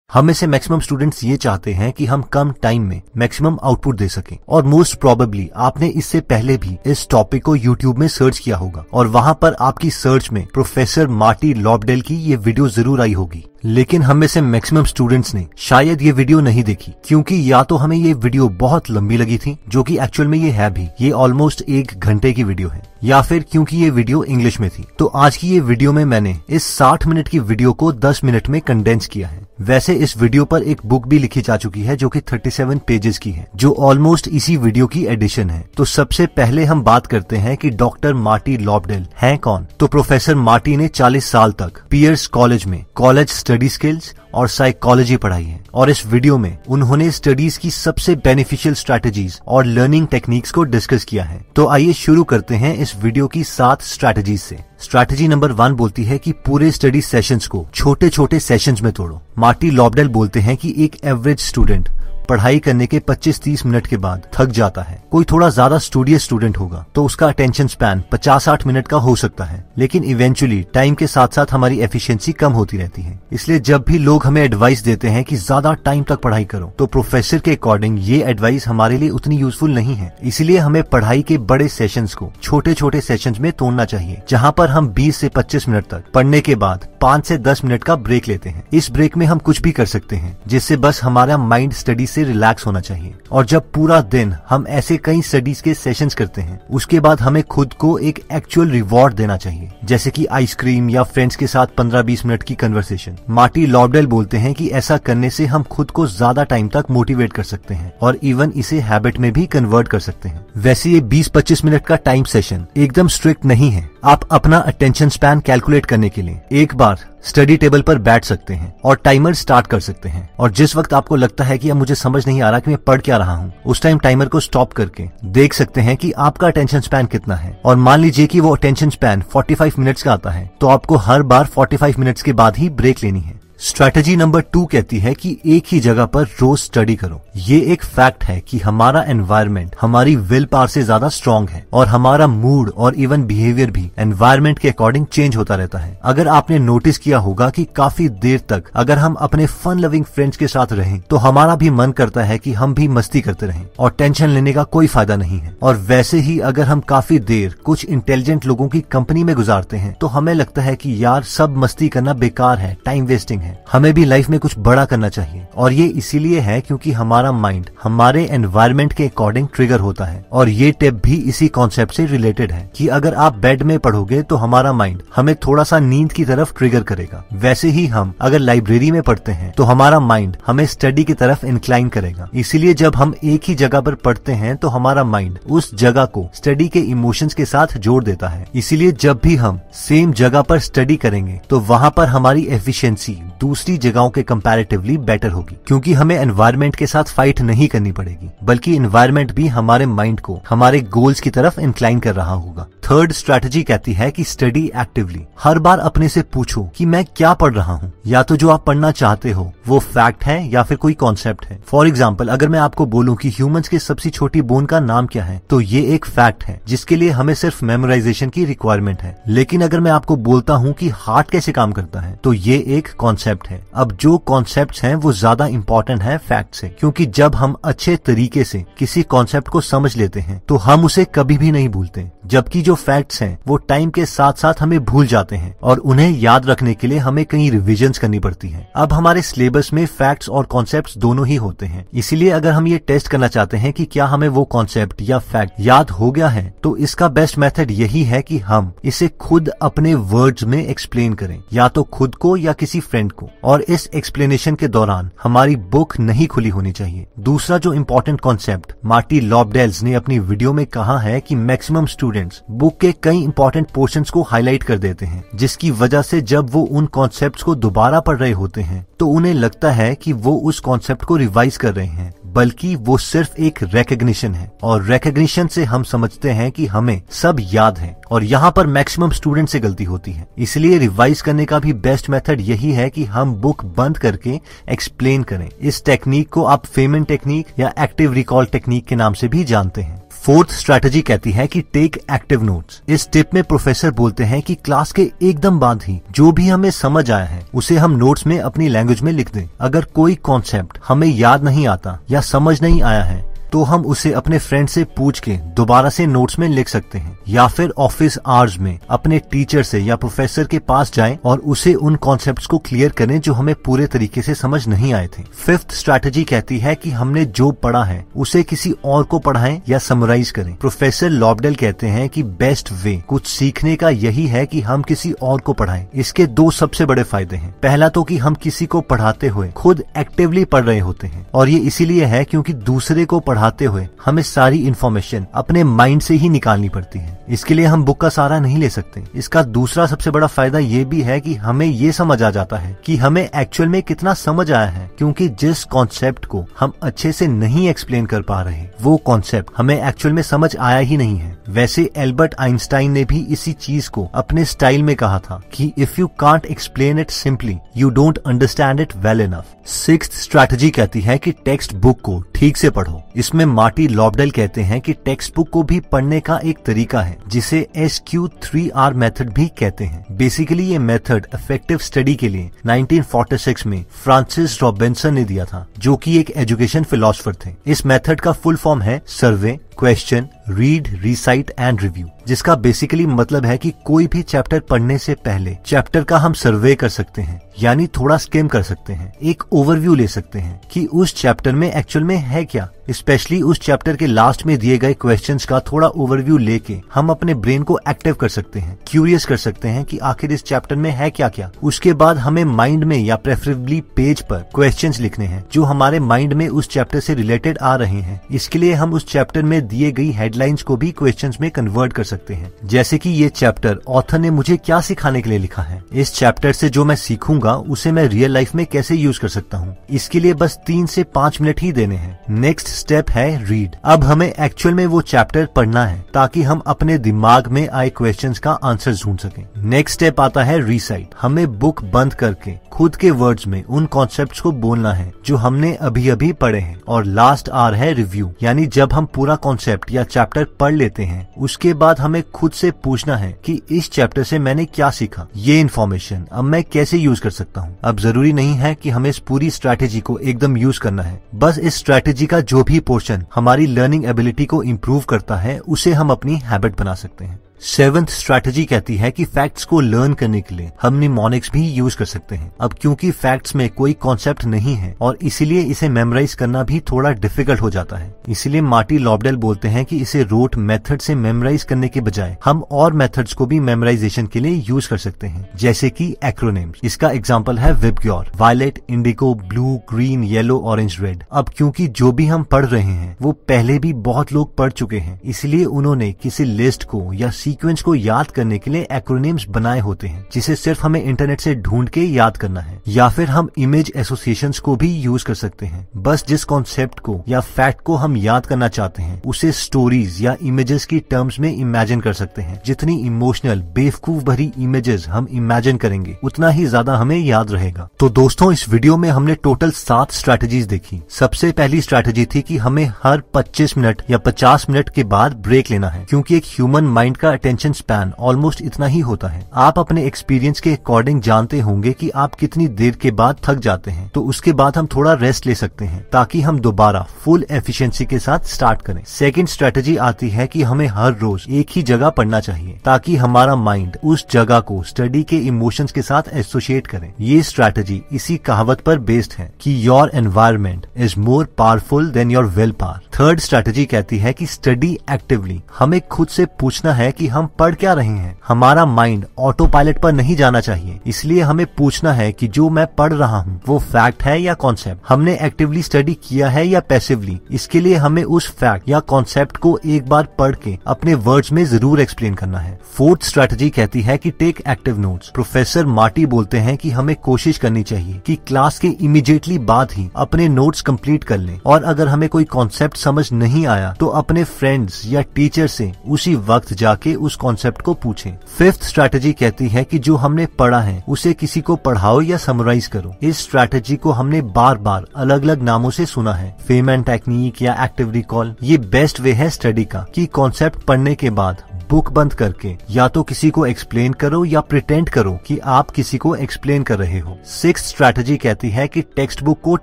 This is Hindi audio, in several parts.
हम में से मैक्सिमम स्टूडेंट्स ये चाहते हैं कि हम कम टाइम में मैक्सिमम आउटपुट दे सकें और मोस्ट प्रोबेबली आपने इससे पहले भी इस टॉपिक को यूट्यूब में सर्च किया होगा और वहां पर आपकी सर्च में प्रोफेसर मार्टी लॉबडेल की ये वीडियो जरूर आई होगी। लेकिन हम में से मैक्सिमम स्टूडेंट्स ने शायद ये वीडियो नहीं देखी क्योंकि या तो हमें ये वीडियो बहुत लंबी लगी थी, जो कि एक्चुअल में ये है भी, ये ऑलमोस्ट 1 घंटे की वीडियो है, या फिर क्योंकि ये वीडियो इंग्लिश में थी। तो आज की ये वीडियो में मैंने इस 60 मिनट की वीडियो को 10 मिनट में कंडेंस किया है। वैसे इस वीडियो पर एक बुक भी लिखी जा चुकी है जो कि 37 पेजेस की है, जो ऑलमोस्ट इसी वीडियो की एडिशन है। तो सबसे पहले हम बात करते हैं कि डॉक्टर मार्टी लॉबडेल हैं कौन। तो प्रोफेसर मार्टी ने 40 साल तक पियर्स कॉलेज में कॉलेज स्टडी स्किल्स और साइकोलॉजी पढ़ाई है और इस वीडियो में उन्होंने स्टडीज की सबसे बेनिफिशियल स्ट्रैटेजीज और लर्निंग टेक्निक्स को डिस्कस किया है। तो आइए शुरू करते हैं इस वीडियो की 7 स्ट्रैटेजीज से। स्ट्रैटेजी नंबर 1 बोलती है कि पूरे स्टडी सेशंस को छोटे छोटे सेशंस में तोड़ो। मार्टी लॉबडेल बोलते हैं कि एक एवरेज स्टूडेंट पढ़ाई करने के 25-30 मिनट के बाद थक जाता है। कोई थोड़ा ज्यादा स्टूडियस स्टूडेंट होगा तो उसका अटेंशन स्पैन 50-60 मिनट का हो सकता है, लेकिन इवेंचुअली टाइम के साथ साथ हमारी एफिशिएंसी कम होती रहती है। इसलिए जब भी लोग हमें एडवाइस देते हैं कि ज्यादा टाइम तक पढ़ाई करो, तो प्रोफेसर के अकॉर्डिंग ये एडवाइस हमारे लिए उतनी यूजफुल नहीं है। इसलिए हमें पढ़ाई के बड़े सेशंस को छोटे छोटे सेशंस में तोड़ना चाहिए, जहाँ पर हम 20 से 25 मिनट तक पढ़ने के बाद 5 से 10 मिनट का ब्रेक लेते हैं। इस ब्रेक में हम कुछ भी कर सकते हैं, जिससे बस हमारा माइंड स्टडी से रिलैक्स होना चाहिए। और जब पूरा दिन हम ऐसे कई स्टडीज के सेशंस करते हैं, उसके बाद हमें खुद को एक एक्चुअल रिवॉर्ड देना चाहिए, जैसे कि आइसक्रीम या फ्रेंड्स के साथ 15-20 मिनट की कन्वर्सेशन। मार्टी लॉबडेल बोलते हैं कि ऐसा करने से हम खुद को ज्यादा टाइम तक मोटिवेट कर सकते हैं और इवन इसे हैबिट में भी कन्वर्ट कर सकते हैं। वैसे ये 20-25 मिनट का टाइम सेशन एकदम स्ट्रिक्ट नहीं है। आप अपना अटेंशन स्पैन कैलकुलेट करने के लिए एक बार स्टडी टेबल पर बैठ सकते हैं और टाइमर स्टार्ट कर सकते हैं, और जिस वक्त आपको लगता है कि अब मुझे समझ नहीं आ रहा कि मैं पढ़ क्या रहा हूँ, उस टाइम टाइमर को स्टॉप करके देख सकते हैं कि आपका अटेंशन स्पैन कितना है। और मान लीजिए कि वो अटेंशन स्पैन 45 मिनट्स का आता है, तो आपको हर बार 45 मिनट्स के बाद ही ब्रेक लेनी है। स्ट्रैटेजी नंबर 2 कहती है कि एक ही जगह पर रोज स्टडी करो। ये एक फैक्ट है कि हमारा एनवायरनमेंट हमारी विल पावर से ज्यादा स्ट्रांग है और हमारा मूड और इवन बिहेवियर भी एनवायरनमेंट के अकॉर्डिंग चेंज होता रहता है। अगर आपने नोटिस किया होगा कि काफी देर तक अगर हम अपने फन लविंग फ्रेंड्स के साथ रहें, तो हमारा भी मन करता है कि हम भी मस्ती करते रहें और टेंशन लेने का कोई फायदा नहीं है। और वैसे ही अगर हम काफी देर कुछ इंटेलिजेंट लोगों की कंपनी में गुजारते हैं, तो हमें लगता है कि यार सब मस्ती करना बेकार है, टाइम वेस्टिंग है, हमें भी लाइफ में कुछ बड़ा करना चाहिए। और ये इसीलिए है क्योंकि हमारा माइंड हमारे एनवायरनमेंट के अकॉर्डिंग ट्रिगर होता है। और ये टिप भी इसी कॉन्सेप्ट से रिलेटेड है कि अगर आप बेड में पढ़ोगे तो हमारा माइंड हमें थोड़ा सा नींद की तरफ ट्रिगर करेगा। वैसे ही हम अगर लाइब्रेरी में पढ़ते हैं तो हमारा माइंड हमें स्टडी की तरफ इंक्लाइन करेगा। इसीलिए जब हम एक ही जगह पर पढ़ते हैं तो हमारा माइंड उस जगह को स्टडी के इमोशंस के साथ जोड़ देता है। इसीलिए जब भी हम सेम जगह पर स्टडी करेंगे तो वहाँ पर हमारी एफिशिएंसी दूसरी जगहों के कंपैरेटिवली बेटर होगी, क्योंकि हमें एनवायरनमेंट के साथ फाइट नहीं करनी पड़ेगी, बल्कि एनवायरनमेंट भी हमारे माइंड को हमारे गोल्स की तरफ इंक्लाइन कर रहा होगा। थर्ड स्ट्रैटेजी कहती है कि स्टडी एक्टिवली। हर बार अपने से पूछो कि मैं क्या पढ़ रहा हूँ, या तो जो आप पढ़ना चाहते हो वो फैक्ट है या फिर कोई कॉन्सेप्ट है। फॉर एग्जाम्पल, अगर मैं आपको बोलूं कि ह्यूमंस के सबसे छोटी बोन का नाम क्या है, तो ये एक फैक्ट है जिसके लिए हमें सिर्फ मेमोराइजेशन की रिक्वायरमेंट है। लेकिन अगर मैं आपको बोलता हूँ कि हार्ट कैसे काम करता है, तो ये एक कॉन्सेप्ट है। अब जो कॉन्सेप्ट्स हैं वो ज्यादा इंपॉर्टेंट है फैक्ट से, क्योंकि जब हम अच्छे तरीके से किसी कॉन्सेप्ट को समझ लेते हैं तो हम उसे कभी भी नहीं भूलते, जबकि जो फैक्ट्स हैं वो टाइम के साथ साथ हमें भूल जाते हैं और उन्हें याद रखने के लिए हमें कई रिविजन्स करनी पड़ती हैं। अब हमारे सिलेबस में फैक्ट्स और कॉन्सेप्ट्स दोनों ही होते हैं, इसीलिए अगर हम ये टेस्ट करना चाहते हैं कि क्या हमें वो कॉन्सेप्ट या फैक्ट याद हो गया है, तो इसका बेस्ट मेथड यही है कि हम इसे खुद अपने वर्ड्स में एक्सप्लेन करें, या तो खुद को या किसी फ्रेंड को। और इस एक्सप्लेनेशन के दौरान हमारी बुक नहीं खुली होनी चाहिए। दूसरा जो इम्पोर्टेंट कॉन्सेप्ट मार्टी लॉबडेल्स ने अपनी वीडियो में कहा है कि मैक्सिमम स्टूडेंट्स बुक के कई इंपॉर्टेंट पोर्शंस को हाईलाइट कर देते हैं, जिसकी वजह से जब वो उन कॉन्सेप्ट्स को दोबारा पढ़ रहे होते हैं तो उन्हें लगता है कि वो उस कॉन्सेप्ट को रिवाइज कर रहे हैं, बल्कि वो सिर्फ एक रिकॉग्निशन है। और रिकॉग्निशन से हम समझते हैं कि हमें सब याद है, और यहाँ पर मैक्सिमम स्टूडेंट से गलती होती है। इसलिए रिवाइज करने का भी बेस्ट मेथड यही है कि हम बुक बंद करके एक्सप्लेन करें। इस टेक्निक को आप फेमन टेक्निक या एक्टिव रिकॉल टेक्निक के नाम से भी जानते हैं। फोर्थ स्ट्रैटेजी कहती है कि टेक एक्टिव नोट्स। इस टिप में प्रोफेसर बोलते हैं कि क्लास के एकदम बाद ही जो भी हमें समझ आया है उसे हम नोट्स में अपनी लैंग्वेज में लिख दें। अगर कोई कॉन्सेप्ट हमें याद नहीं आता या समझ नहीं आया है तो हम उसे अपने फ्रेंड से पूछ के दोबारा से नोट्स में लिख सकते हैं, या फिर ऑफिस आवर्स में अपने टीचर से या प्रोफेसर के पास जाएं और उसे उन कॉन्सेप्ट्स को क्लियर करें जो हमें पूरे तरीके से समझ नहीं आए थे। फिफ्थ स्ट्रैटेजी कहती है कि हमने जो पढ़ा है उसे किसी और को पढ़ाएं या समराइज करें। प्रोफेसर लॉबडेल कहते हैं कि बेस्ट वे कुछ सीखने का यही है कि हम किसी और को पढ़ाएं। इसके दो सबसे बड़े फायदे हैं। पहला तो कि हम किसी को पढ़ाते हुए खुद एक्टिवली पढ़ रहे होते हैं, और ये इसीलिए है क्योंकि दूसरे को पढ़ाते हुए हमें सारी इंफॉर्मेशन अपने माइंड से ही निकालनी पड़ती है। इसके लिए हम बुक का सहारा नहीं ले सकते। इसका दूसरा सबसे बड़ा फायदा ये भी है कि हमें ये समझ आ जाता है कि हमें एक्चुअल में कितना समझ आया है, क्योंकि जिस कॉन्सेप्ट को हम अच्छे से नहीं एक्सप्लेन कर पा रहे वो कॉन्सेप्ट हमें एक्चुअल में समझ आया ही नहीं है। वैसे एल्बर्ट आइंस्टाइन ने भी इसी चीज को अपने स्टाइल में कहा था कि if you can't explain it simply you don't understand it well enough. Sixth strategy कहती है कि टेक्स्ट बुक को ठीक से पढ़ो। इसमें मार्टी लॉबडेल कहते हैं कि टेक्स्ट बुक को भी पढ़ने का एक तरीका है जिसे SQ3R मेथड भी कहते हैं। बेसिकली ये मेथड इफेक्टिव स्टडी के लिए 1946 में फ्रांसिस रॉबिन्सन ने दिया था, जो कि एक एजुकेशन फिलोसोफर थे। इस मेथड का फुल फॉर्म है survey, question, read, recite and review, जिसका बेसिकली मतलब है कि कोई भी चैप्टर पढ़ने से पहले चैप्टर का हम सर्वे कर सकते हैं, यानी थोड़ा स्किम कर सकते हैं, एक ओवरव्यू ले सकते हैं कि उस चैप्टर में एक्चुअल में है क्या। स्पेशली उस चैप्टर के लास्ट में दिए गए क्वेश्चंस का थोड़ा ओवरव्यू लेके हम अपने ब्रेन को एक्टिव कर सकते हैं, क्यूरियस कर सकते हैं कि आखिर इस चैप्टर में है क्या क्या। उसके बाद हमें माइंड में या प्रेफरेबली पेज पर क्वेश्चंस लिखने हैं जो हमारे माइंड में उस चैप्टर से रिलेटेड आ रहे हैं। इसके लिए हम उस चैप्टर में दिए गई हेडलाइंस को भी क्वेश्चंस में कन्वर्ट कर सकते हैं, जैसे कि ये चैप्टर ऑथर ने मुझे क्या सिखाने के लिए लिखा है, इस चैप्टर से जो मैं सीखूंगा उसे मैं रियल लाइफ में कैसे यूज कर सकता हूँ। इसके लिए बस 3 से 5 मिनट ही देने हैं। नेक्स्ट स्टेप है रीड। अब हमें एक्चुअल में वो चैप्टर पढ़ना है ताकि हम अपने दिमाग में आए क्वेश्चंस का आंसर ढूंढ सकें। नेक्स्ट स्टेप आता है रिसाइट। हमें बुक बंद करके खुद के वर्ड्स में उन कॉन्सेप्ट्स को बोलना है जो हमने अभी अभी पढ़े हैं। और लास्ट आर है रिव्यू, यानी जब हम पूरा कॉन्सेप्ट या चैप्टर पढ़ लेते हैं उसके बाद हमें खुद से पूछना है कि इस चैप्टर से मैंने क्या सीखा, ये इन्फॉर्मेशन अब मैं कैसे यूज कर सकता हूँ। अब जरूरी नहीं है कि हमें इस पूरी स्ट्रैटेजी को एकदम यूज करना है, बस इस स्ट्रैटेजी का जो भी पोर्शन हमारी लर्निंग एबिलिटी को इम्प्रूव करता है उसे हम अपनी हैबिट बना सकते हैं। 7th स्ट्रैटेजी कहती है कि फैक्ट्स को लर्न करने के लिए हम निमोनिक्स भी यूज कर सकते हैं। अब क्योंकि फैक्ट्स में कोई कॉन्सेप्ट नहीं है और इसीलिए इसे मेमोराइज करना भी थोड़ा डिफिकल्ट हो जाता है, इसीलिए मार्टी लॉबडेल बोलते हैं कि इसे रोट मेथड से मेमोराइज करने के बजाय हम और मेथड्स को भी मेमोराइजेशन के लिए यूज कर सकते हैं, जैसे कि एक्रोनिम्स। इसका एग्जाम्पल है vibgyor, violet, indigo, blue, green, yellow, orange, red. अब क्योंकि जो भी हम पढ़ रहे हैं वो पहले भी बहुत लोग पढ़ चुके हैं, इसलिए उन्होंने किसी लिस्ट को या सीक्वेंस को याद करने के लिए एक्रोनिम्स बनाए होते हैं, जिसे सिर्फ हमें इंटरनेट से ढूंढ के याद करना है। या फिर हम इमेज एसोसिएशंस को भी यूज कर सकते हैं। बस जिस कॉन्सेप्ट को या फैक्ट को हम याद करना चाहते हैं उसे स्टोरीज या इमेजेस की टर्म्स में इमेजिन कर सकते हैं। जितनी इमोशनल बेवकूफ भरी इमेजेस हम इमेजिन करेंगे उतना ही ज्यादा हमें याद रहेगा। तो दोस्तों, इस वीडियो में हमने टोटल 7 स्ट्रैटेजीज देखी। सबसे पहली स्ट्रैटेजी थी कि हमें हर 25 मिनट या 50 मिनट के बाद ब्रेक लेना है, क्योंकि एक ह्यूमन माइंड का अटेंशन स्पैन ऑलमोस्ट इतना ही होता है। आप अपने एक्सपीरियंस के अकॉर्डिंग जानते होंगे कि आप कितनी देर के बाद थक जाते हैं, तो उसके बाद हम थोड़ा रेस्ट ले सकते हैं ताकि हम दोबारा फुल एफिशिएंसी के साथ स्टार्ट करें। सेकंड स्ट्रेटजी आती है कि हमें हर रोज एक ही जगह पढ़ना चाहिए ताकि हमारा माइंड उस जगह को स्टडी के इमोशंस के साथ एसोसिएट करे। ये स्ट्रेटजी इसी कहावत पर बेस्ड है कि your environment is more powerful than your will power. Third strategy कहती है कि स्टडी एक्टिवली। हमें खुद से पूछना है कि हम पढ़ क्या रहे हैं। हमारा माइंड ऑटो पायलट पर नहीं जाना चाहिए, इसलिए हमें पूछना है कि जो मैं पढ़ रहा हूँ वो फैक्ट है या कॉन्सेप्ट। हमने एक्टिवली स्टडी किया है या पैसिवली। इसके लिए हमें उस फैक्ट या कॉन्सेप्ट को एक बार पढ़ के अपने वर्ड्स में जरूर एक्सप्लेन करना है। फोर्थ स्ट्रेटजी कहती है कि take active notes. Professor Marty बोलते हैं कि हमें कोशिश करनी चाहिए कि क्लास के इमीडिएटली बाद ही अपने नोट्स कंप्लीट कर लें, और अगर हमें कोई कॉन्सेप्ट समझ नहीं आया तो अपने फ्रेंड्स या टीचर से उसी वक्त जाके उस कॉन्सेप्ट को पूछें। फिफ्थ स्ट्रैटेजी कहती है कि जो हमने पढ़ा है उसे किसी को पढ़ाओ या समराइज करो। इस स्ट्रैटेजी को हमने बार बार अलग अलग नामों से सुना है, फेमैन टेक्निक या एक्टिव रिकॉल। ये बेस्ट वे है स्टडी का कि कॉन्सेप्ट पढ़ने के बाद बुक बंद करके या तो किसी को एक्सप्लेन करो या प्रिटेंड करो कि आप किसी को एक्सप्लेन कर रहे हो। सिक्स्थ स्ट्रैटेजी कहती है कि टेक्स्ट बुक को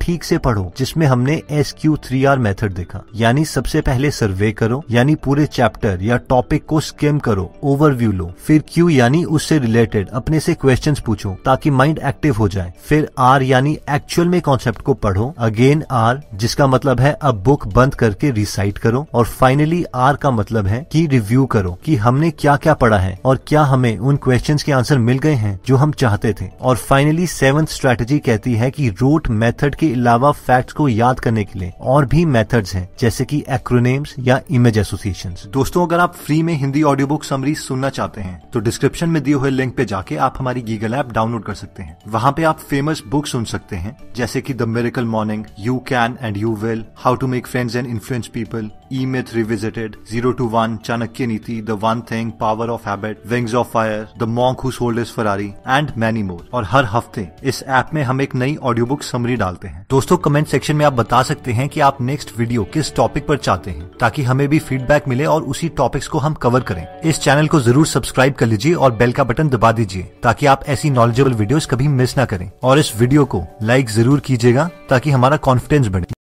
ठीक से पढ़ो, जिसमें हमने SQ3R मेथड देखा। यानी सबसे पहले सर्वे करो, यानी पूरे चैप्टर या टॉपिक को स्किम करो, ओवरव्यू लो। फिर Q यानी उससे रिलेटेड अपने से क्वेश्चंस पूछो ताकि माइंड एक्टिव हो जाए। फिर R यानी एक्चुअल में कॉन्सेप्ट को पढ़ो। अगेन R जिसका मतलब है अब बुक बंद करके रिसाइट करो। और फाइनली R का मतलब है कि रिव्यू करो कि हमने क्या क्या पढ़ा है और क्या हमें उन क्वेश्चंस के आंसर मिल गए हैं जो हम चाहते थे। और फाइनली सेवंथ स्ट्रैटेजी कहती है कि रूट मेथड के अलावा फैक्ट्स को याद करने के लिए और भी मेथड्स हैं, जैसे कि एक्रोनिम्स या इमेज एसोसिएशंस। दोस्तों, अगर आप फ्री में हिंदी ऑडियो बुक समरी सुनना चाहते हैं तो डिस्क्रिप्शन में दिए हुए लिंक पे जाके आप हमारी गीगल ऐप डाउनलोड कर सकते हैं। वहाँ पे आप फेमस बुक सुन सकते हैं, जैसे कि the miracle morning, you can and you will, how to make friends and influence people, E myth revisited, 0 to 1, Chanakya Niti, the one thing, power of habit, wings of fire, the monk who sold his Ferrari and many more. और हर हफ्ते इस ऐप में हम एक नई ऑडियो बुक समरी डालते हैं। दोस्तों, कमेंट सेक्शन में आप बता सकते हैं कि आप नेक्स्ट वीडियो किस टॉपिक पर चाहते हैं, ताकि हमें भी फीडबैक मिले और उसी टॉपिक्स को हम कवर करें। इस चैनल को जरूर सब्सक्राइब कर लीजिए और बेल का बटन दबा दीजिए ताकि आप ऐसी नॉलेजेबल वीडियोस कभी मिस ना करें। और इस वीडियो को लाइक जरूर कीजिएगा ताकि हमारा कॉन्फिडेंस बढ़े।